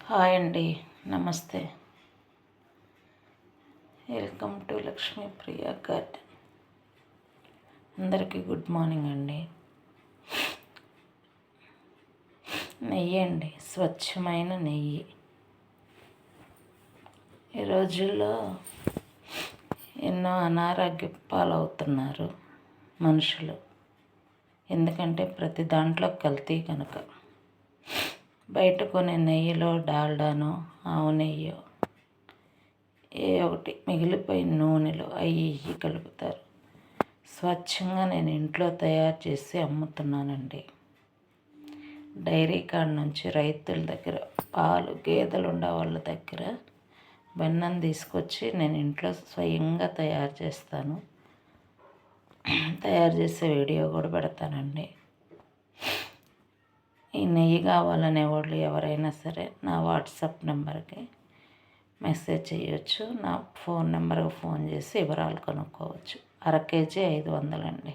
Hi అండి, నమస్తే. Welcome to Lakshmi Priya garden. అందరికీ గుడ్ మార్నింగ్ అండి. నెయ్యి అండి, స్వచ్ఛమైన నెయ్యి. ఈ రోజుల్లో ఎన్నో అనారోగ్య పాలవుతున్నారు మనుషులు. ఎందుకంటే ప్రతి దాంట్లో కల్తీ కనుక. బయట కొనే నెయ్యిలో డాల్డానో ఆవు నెయ్యో ఏ ఒకటి మిగిలిపోయిన నూనెలో అవి కలుపుతారు. స్వచ్ఛంగా నేను ఇంట్లో తయారు చేసి అమ్ముతున్నానండి. డైరీ కాడ నుంచి రైతుల దగ్గర పాలు గేదెలు ఉండే వాళ్ళ దగ్గర వెన్నం తీసుకొచ్చి నేను ఇంట్లో స్వయంగా తయారు చేస్తాను. తయారు చేసే వీడియో కూడా పెడతానండి. ఈ నెయ్యి కావాలనే వాళ్ళు ఎవరైనా సరే నా వాట్సాప్ నెంబర్కి మెసేజ్ చేయొచ్చు. నా ఫోన్ నెంబర్కి ఫోన్ చేసి వివరాలు కనుక్కోవచ్చు. 1 కేజీ 500 అండి.